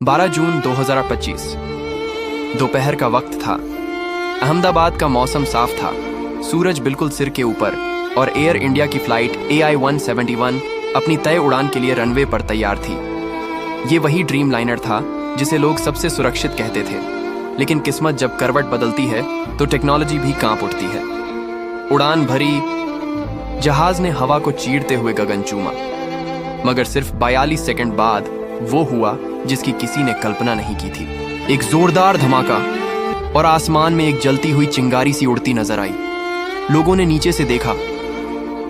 12 जून 2025 दोपहर का वक्त था। अहमदाबाद का मौसम साफ था, सूरज बिल्कुल सिर के ऊपर और एयर इंडिया की फ्लाइट AI-171 अपनी तय उड़ान के लिए रनवे पर तैयार थी। ये वही ड्रीम लाइनर था जिसे लोग सबसे सुरक्षित कहते थे, लेकिन किस्मत जब करवट बदलती है तो टेक्नोलॉजी भी कांप उठती है। उड़ान भरी, जहाज ने हवा को चीरते हुए गगन चूमा, मगर सिर्फ 42 सेकंड बाद वो हुआ जिसकी किसी ने कल्पना नहीं की थी। एक जोरदार धमाका और आसमान में एक जलती हुई चिंगारी सी उड़ती नजर आई। लोगों ने नीचे से देखा,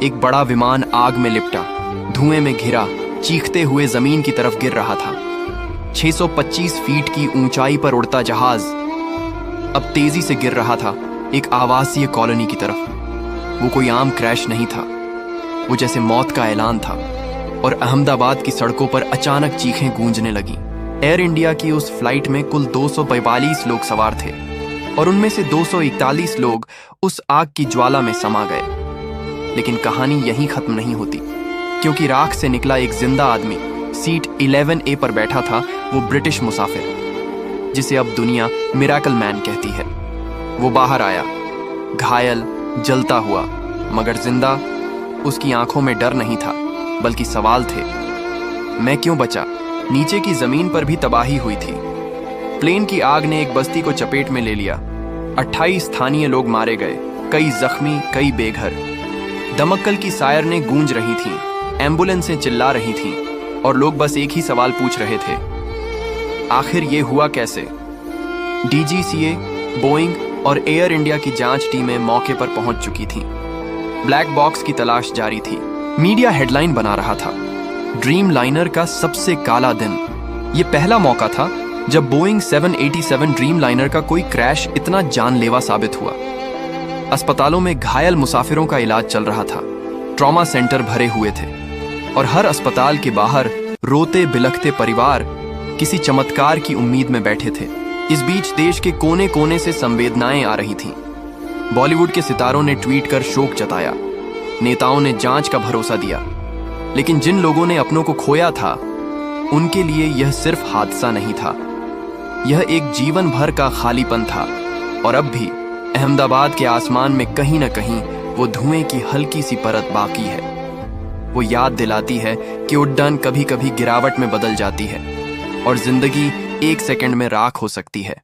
एक बड़ा विमान आग में लिपटा, धुएं में घिरा, चीखते हुए जमीन की तरफ गिर रहा था। 625 फीट की ऊंचाई पर उड़ता जहाज अब तेजी से गिर रहा था, एक आवासीय कॉलोनी की तरफ। वो कोई आम क्रैश नहीं था, वो जैसे मौत का ऐलान था। और अहमदाबाद की सड़कों पर अचानक चीखें गूंजने लगीं। एयर इंडिया की उस फ्लाइट में कुल 242 लोग सवार थे और उनमें से 241 लोग उस आग की ज्वाला में समा गए। लेकिन कहानी यहीं खत्म नहीं होती, क्योंकि राख से निकला एक जिंदा आदमी सीट 11A पर बैठा था। वो ब्रिटिश मुसाफिर, जिसे अब दुनिया मिरेकल मैन कहती है। वो बाहर आया, घायल, जलता हुआ, मगर जिंदा। उसकी आंखों में डर नहीं था, बल्कि सवाल थे, मैं क्यों बचा? नीचे की जमीन पर भी तबाही हुई थी। प्लेन की आग ने एक बस्ती को चपेट में ले लिया। 28 स्थानीय लोग मारे गए, कई जख्मी, कई बेघर। दमक्कल की सायरनें गूंज रही थीं, एम्बुलेंसें चिल्ला रही थीं, और लोग बस एक ही सवाल पूछ रहे थे, आखिर ये हुआ कैसे? DGCA, बोइंग और एयर इंडिया की जांच टीमें मौके पर पहुंच चुकी थीं। ब्लैक बॉक्स की तलाश जारी थी। मीडिया हेडलाइन बना रहा था, ड्रीम लाइनर का सबसे काला दिन। यह पहला मौका था जब बोइंग 787 ड्रीम लाइनर का कोई क्रैश इतना जानलेवा साबित हुआ। अस्पतालों में घायल मुसाफिरों का इलाज चल रहा था, ट्रॉमा सेंटर भरे हुए थे, और हर अस्पताल के बाहर रोते बिलखते परिवार किसी चमत्कार की उम्मीद में बैठे थे। इस बीच देश के कोने कोने से संवेदनाएं आ रही थीं। बॉलीवुड के सितारों ने ट्वीट कर शोक जताया, नेताओं ने जांच का भरोसा दिया। लेकिन जिन लोगों ने अपनों को खोया था, उनके लिए यह सिर्फ हादसा नहीं था, यह एक जीवन भर का खालीपन था। और अब भी अहमदाबाद के आसमान में कहीं न कहीं वो धुएं की हल्की सी परत बाकी है। वो याद दिलाती है कि उड्डान कभी कभी गिरावट में बदल जाती है और जिंदगी एक सेकंड में राख हो सकती है।